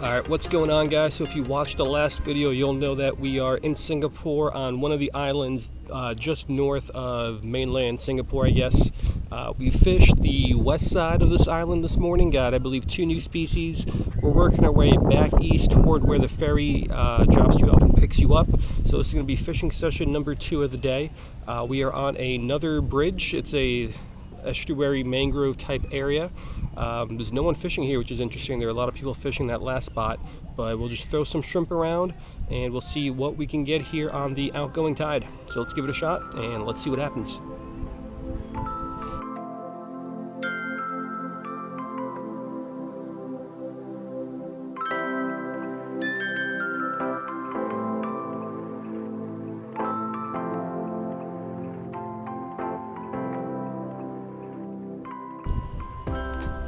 Alright, what's going on, guys? So if you watched the last video, you'll know that we are in Singapore on one of the islands just north of mainland Singapore, I guess. We fished the west side of this island this morning, got I believe 2 new species. We're working our way back east toward where the ferry drops you off and picks you up. So this is going to be fishing session number 2 of the day. We are on another bridge. It's a estuary mangrove type area. There's no one fishing here, which is interesting. There are a lot of people fishing that last spot, but we'll just throw some shrimp around and we'll see what we can get here on the outgoing tide. So let's give it a shot and let's see what happens.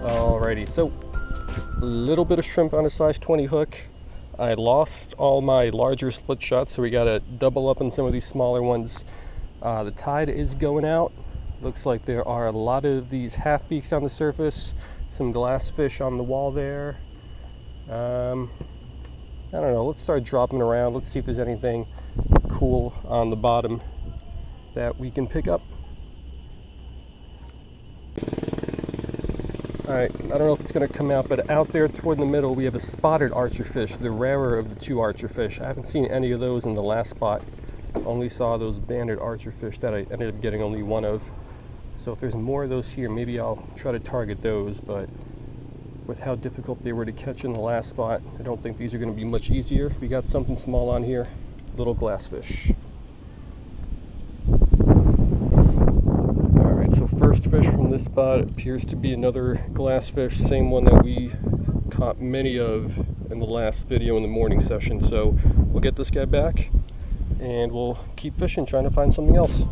Alrighty, so a little bit of shrimp on a size 20 hook. I lost all my larger split shots, so we got to double up on some of these smaller ones. The tide is going out. Looks like there are a lot of these half beaks on the surface, some glass fish on the wall there. I don't know, let's start dropping around. Let's see if there's anything cool on the bottom that we can pick up. Alright, I don't know if it's going to come out, but out there toward the middle we have a spotted archerfish, the rarer of the 2 archerfish. I haven't seen any of those in the last spot. Only saw those banded archerfish that I ended up getting only 1 of. So if there's more of those here, maybe I'll try to target those, but with how difficult they were to catch in the last spot, I don't think these are going to be much easier. We got something small on here, little glassfish. First fish from this spot appears to be another glassfish, same one that we caught many of in the last video in the morning session. So we'll get this guy back and we'll keep fishing, trying to find something else.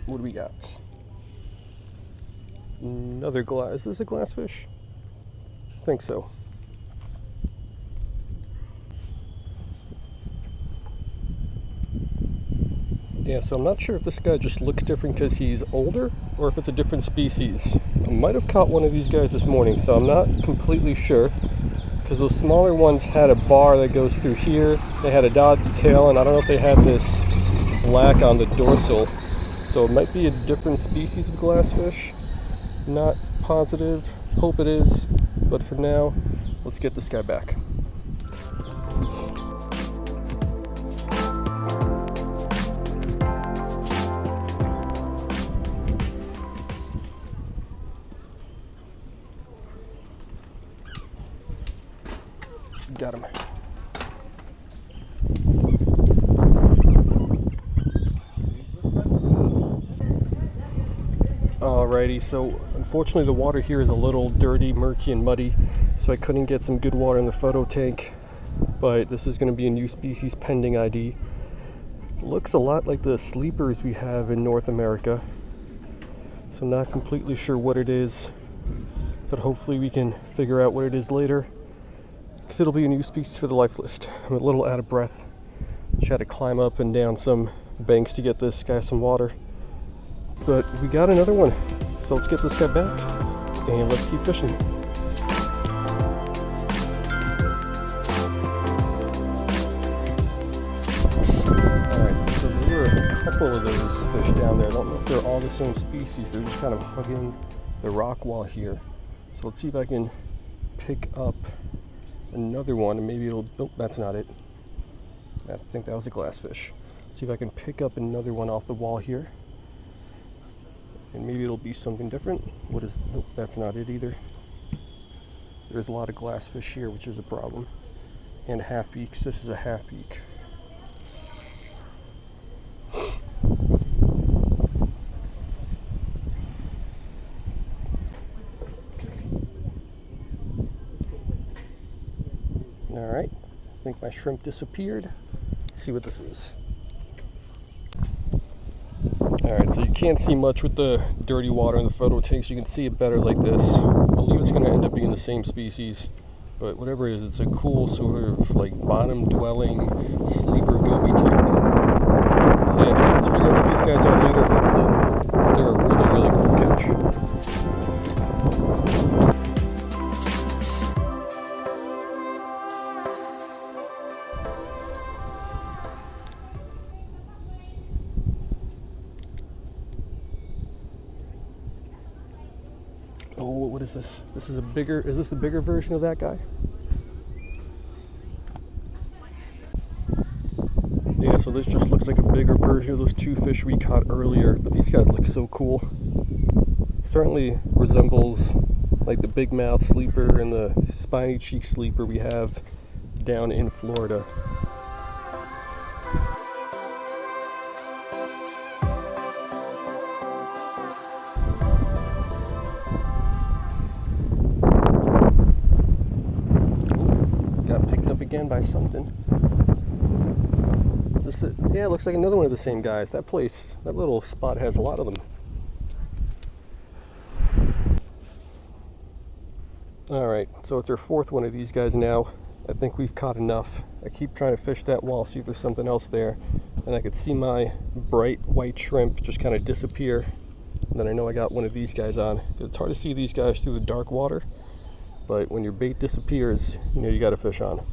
What do we got? Another glass. Is this a glassfish? I think so. Yeah, so I'm not sure if this guy just looks different because he's older or if it's a different species. I might have caught one of these guys this morning, so I'm not completely sure, because those smaller ones had a bar that goes through here. They had a dotted tail, and I don't know if they had this black on the dorsal. So it might be a different species of glassfish. Not positive. Hope it is. But for now, let's get this guy back. Got him. Alrighty, so unfortunately the water here is a little dirty, murky, and muddy, so I couldn't get some good water in the photo tank, but this is going to be a new species pending ID. Looks a lot like the sleepers we have in North America, so I'm not completely sure what it is, but hopefully we can figure out what it is later, because it'll be a new species for the life list. I'm a little out of breath. Just had to climb up and down some banks to get this guy some water. But we got another one. So let's get this guy back and let's keep fishing. Alright, so there were a couple of those fish down there. I don't know if they're all the same species. They're just kind of hugging the rock wall here. So let's see if I can pick up another one, and maybe it'll, oh, that's not it. I think that was a glassfish. See if I can pick up another one off the wall here, and maybe it'll be something different. What is, nope, that's not it either. There's a lot of glassfish here, which is a problem, and half beaks. This is a half beak. Alright, I think my shrimp disappeared. Let's see what this is. Alright, so you can't see much with the dirty water in the photo tank, so you can see it better like this. I believe it's going to end up being the same species. But whatever it is, it's a cool sort of like bottom dwelling sleeper goby type thing. So yeah, let's figure out what these guys are later. Hopefully they're a really, really cool catch. Oh, what is this? This is is this the bigger version of that guy? Yeah, so this just looks like a bigger version of those two fish we caught earlier, but these guys look so cool. Certainly resembles like the big mouth sleeper and the spiny cheek sleeper we have down in Florida. Got picked up again by something. Yeah, it looks like another one of the same guys. That little spot has a lot of them. Alright, so it's our fourth one of these guys now. I think we've caught enough. I keep trying to fish that wall, see if there's something else there. And I could see my bright white shrimp just kind of disappear. And then I know I got one of these guys on. It's hard to see these guys through the dark water, but when your bait disappears, you know you got a fish on.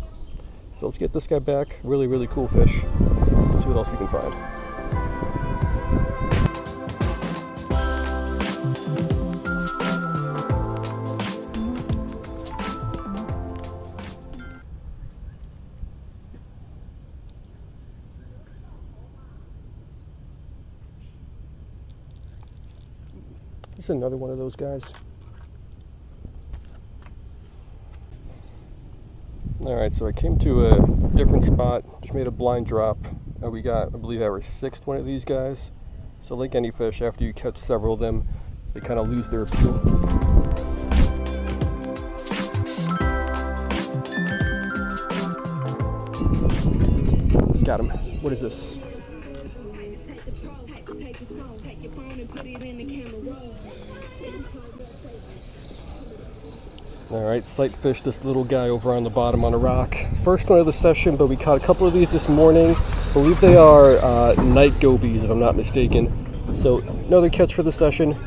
So let's get this guy back. Really, really cool fish. Let's see what else we can find. This is another one of those guys. Alright, so I came to a different spot, just made a blind drop. We got, I believe, our sixth one of these guys. So like any fish, after you catch several of them, they kind of lose their appeal. Got him. What is this? Alright, sight fish this little guy over on the bottom on a rock. First one of the session, but we caught a couple of these this morning. I believe they are night gobies, if I'm not mistaken. So another catch for the session,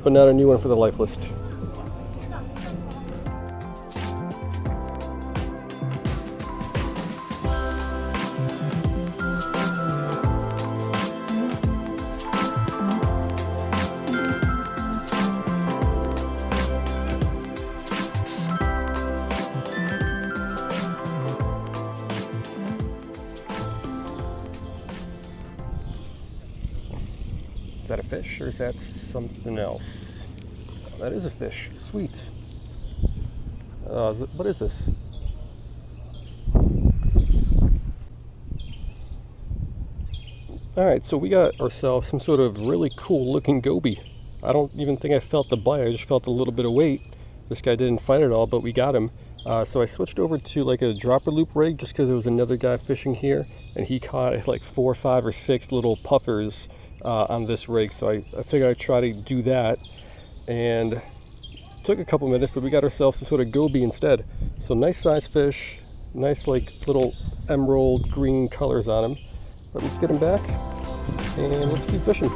but not a new one for the life list. Is that a fish or is that something else? That is a fish. Sweet. What is this? Alright, so we got ourselves some sort of really cool looking goby. I don't even think I felt the bite, I just felt a little bit of weight. This guy didn't fight at all, but we got him. So I switched over to like a dropper loop rig just because there was another guy fishing here and he caught like 4, 5, or 6 little puffers on this rig. So I figured I'd try to do that, and it took a couple minutes, but we got ourselves some sort of goby instead. So nice size fish, nice like little emerald green colors on him. But let's get him back and let's keep fishing.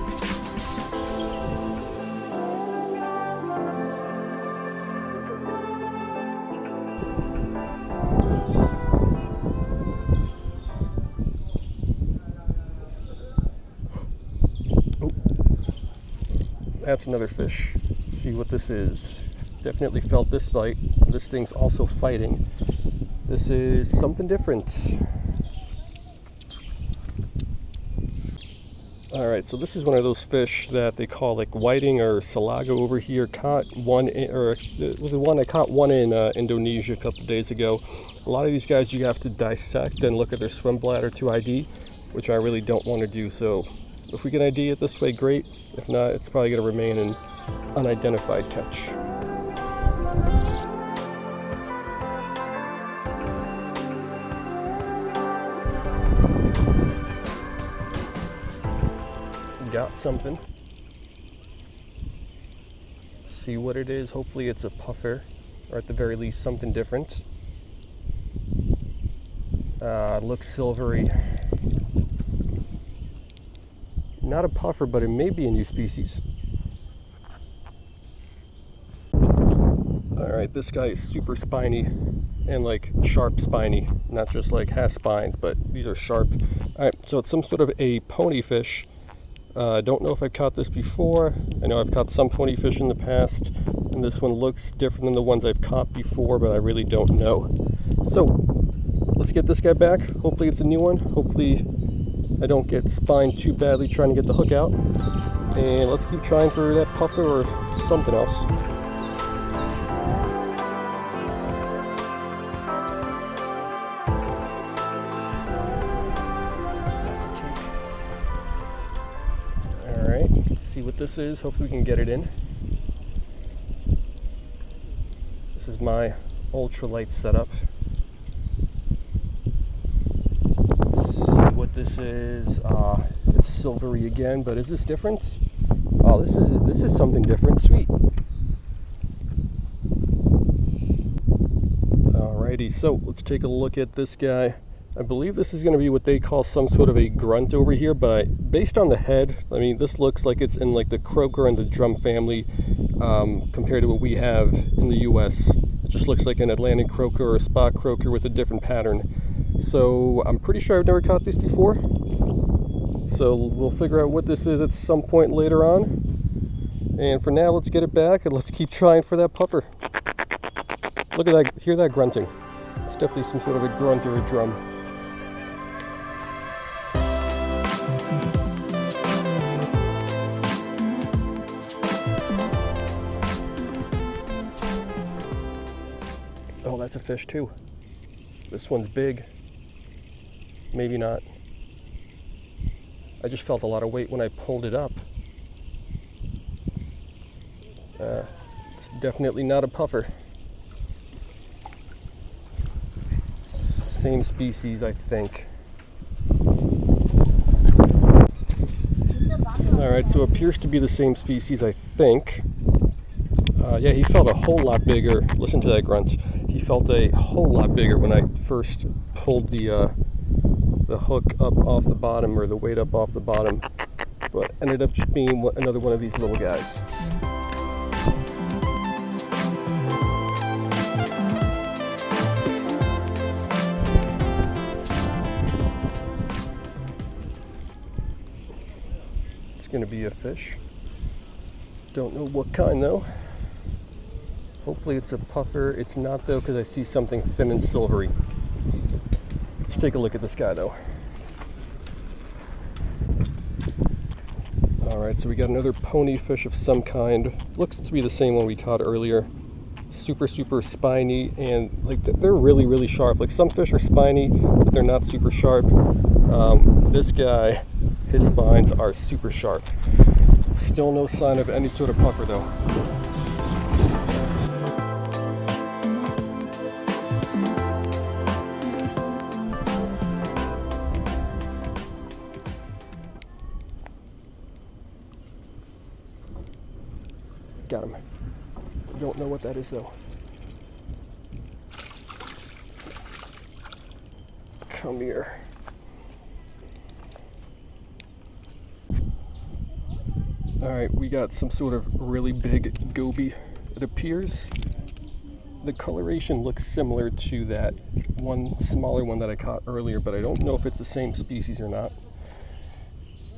That's another fish. Let's see what this is. Definitely felt this bite. This thing's also fighting. This is something different. Alright, so this is one of those fish that they call like whiting or salago over here. Caught one in, or it was the one I caught one in Indonesia a couple of days ago. A lot of these guys you have to dissect and look at their swim bladder to ID, which I really don't want to do. So if we can ID it this way, great. If not, it's probably going to remain an unidentified catch. Got something. See what it is. Hopefully it's a puffer, or at the very least something different. Looks silvery. Not a puffer, but it may be a new species. Alright, this guy is super spiny and like sharp spiny, not just like has spines, but these are sharp. Alright, so it's some sort of a ponyfish. I don't know if I've caught this before. I know I've caught some ponyfish in the past, and this one looks different than the ones I've caught before, but I really don't know. So, let's get this guy back. Hopefully it's a new one. Hopefully I don't get spined too badly trying to get the hook out. And let's keep trying for that puffer or something else. Alright, let's see what this is. Hopefully we can get it in. This is my ultralight setup. What this is, it's silvery again, but is this different? Oh, this is something different. Sweet. Alrighty, so let's take a look at this guy. I believe this is going to be what they call some sort of a grunt over here, but based on the head, I mean, this looks like it's in like the croaker and the drum family compared to what we have in the US. It just looks like an Atlantic croaker or a spot croaker with a different pattern. So I'm pretty sure I've never caught these before. So we'll figure out what this is at some point later on. And for now, let's get it back and let's keep trying for that puffer. Look at that, hear that grunting. It's definitely some sort of a grunt or a drum. Oh, that's a fish too. This one's big. Maybe not. I just felt a lot of weight when I pulled it up. It's definitely not a puffer. Same species, I think. Alright, so it appears to be the same species, I think. Yeah, he felt a whole lot bigger. Listen to that grunt. He felt a whole lot bigger when I first pulled the hook up off the bottom, or the weight up off the bottom, but ended up just being another one of these little guys. It's going to be a fish. Don't know what kind though. Hopefully it's a puffer. It's not though, because I see something thin and silvery. Let's take a look at this guy though. Alright, so we got another pony fish of some kind. Looks to be the same one we caught earlier. Super spiny, and like they're really sharp. Like some fish are spiny, but they're not super sharp. This guy, his spines are super sharp. Still no sign of any sort of puffer though. Got him. Don't know what that is though. Come here. Alright, we got some sort of really big goby, it appears. The coloration looks similar to that one smaller one that I caught earlier, but I don't know if it's the same species or not.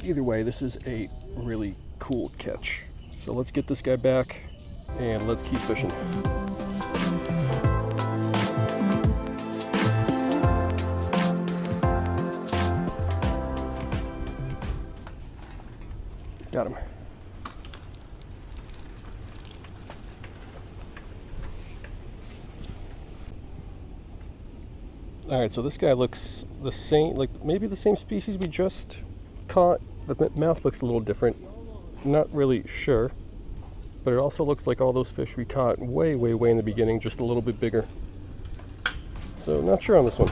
Either way, this is a really cool catch. So let's get this guy back and let's keep fishing. Got him. Alright, so this guy looks the same, like maybe the same species we just caught. The mouth looks a little different. Not really sure, but it also looks like all those fish we caught way in the beginning, just a little bit bigger. So not sure on this one.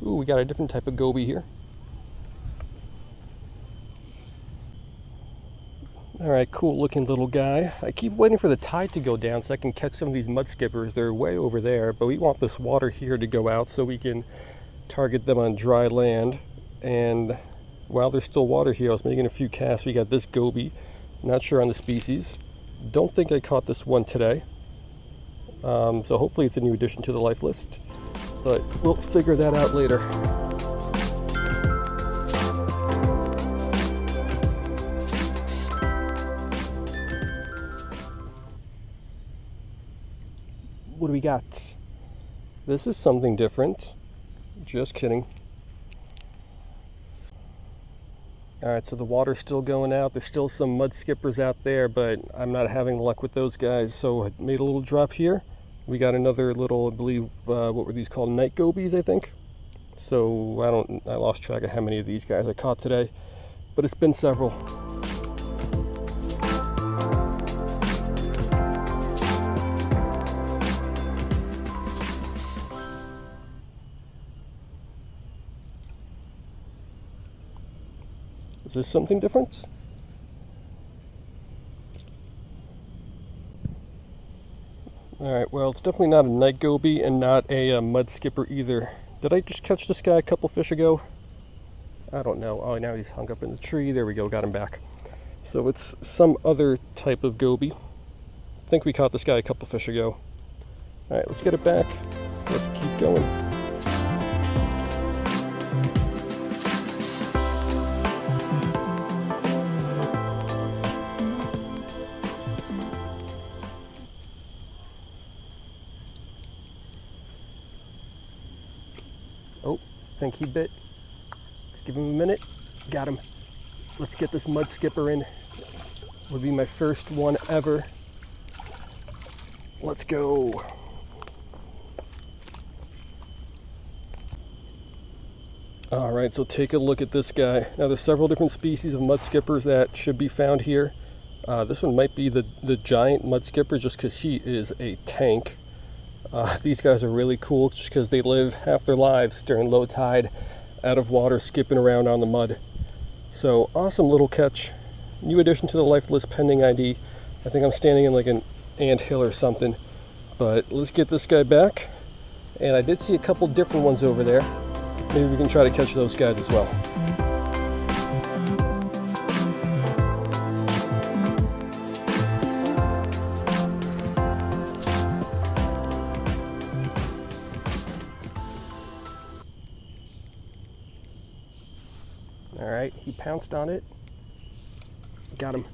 Ooh, we got a different type of goby here. All right, cool looking little guy. I keep waiting for the tide to go down so I can catch some of these mud skippers. They're way over there, but we want this water here to go out so we can target them on dry land. And while there's still water here, I was making a few casts. We got this goby, not sure on the species. Don't think I caught this one today. So hopefully it's a new addition to the life list, but we'll figure that out later. What do we got? This is something different. Just kidding. All right, so the water's still going out. There's still some mud skippers out there, but I'm not having luck with those guys. So I made a little drop here. We got another little, I believe, what were these called? Night gobies, I think. So I lost track of how many of these guys I caught today, but it's been several. Is this something different? Alright, well, it's definitely not a night goby and not a mud skipper either. Did I just catch this guy a couple fish ago? I don't know. Oh, now he's hung up in the tree. There we go, got him back. So it's some other type of goby. I think we caught this guy a couple fish ago. Alright, let's get it back. Let's keep going. Oh, I think he bit. Let's give him a minute. Got him. Let's get this mud skipper in. Would be my first one ever. Let's go. All right, so take a look at this guy. Now there's several different species of mud skippers that should be found here. This one might be the giant mud skipper just because he is a tank. These guys are really cool just because they live half their lives during low tide out of water, skipping around on the mud. So awesome little catch. New addition to the life list pending ID. I think I'm standing in like an anthill or something, but let's get this guy back. And I did see a couple different ones over there. Maybe we can try to catch those guys as well. All right, he pounced on it. Got him.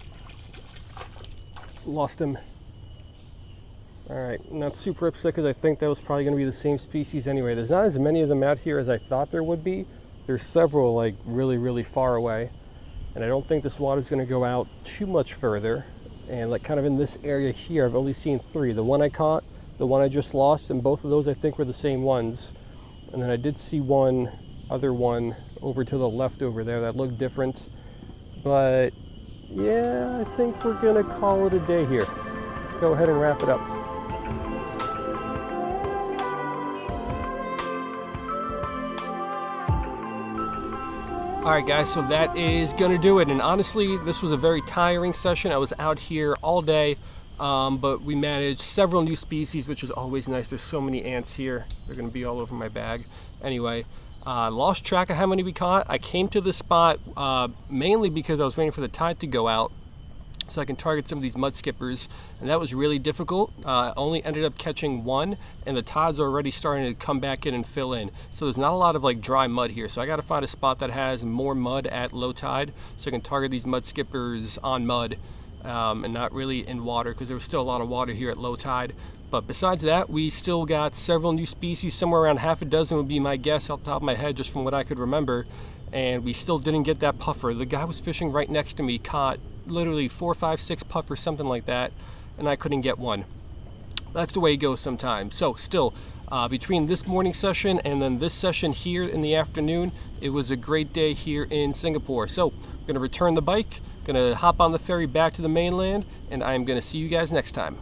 Lost him. All right, not super upset because I think that was probably going to be the same species anyway. There's not as many of them out here as I thought there would be. There's several like really far away, and I don't think this water is going to go out too much further. And like kind of in this area here, I've only seen three. The one I caught, the one I just lost, and both of those I think were the same ones. And then I did see one other one over to the left over there that looked different. But yeah, I think we're gonna call it a day here. Let's go ahead and wrap it up. All right, guys, so that is gonna do it. And honestly, this was a very tiring session. I was out here all day, but we managed several new species, which is always nice. There's so many ants here. They're gonna be all over my bag. Anyway, lost track of how many we caught. I came to this spot mainly because I was waiting for the tide to go out so I can target some of these mud skippers, and that was really difficult. Only ended up catching one, and the tide's already starting to come back in and fill in. So there's not a lot of like dry mud here. So I got to find a spot that has more mud at low tide so I can target these mud skippers on mud and not really in water, because there was still a lot of water here at low tide. But besides that, we still got several new species. Somewhere around half a dozen would be my guess off the top of my head, just from what I could remember. And we still didn't get that puffer. The guy was fishing right next to me, caught literally 4, 5, 6 puffers, something like that, and I couldn't get one. That's the way it goes sometimes. So still, between this morning session and then this session here in the afternoon, it was a great day here in Singapore. So I'm gonna return the bike, gonna hop on the ferry back to the mainland, and I'm gonna see you guys next time.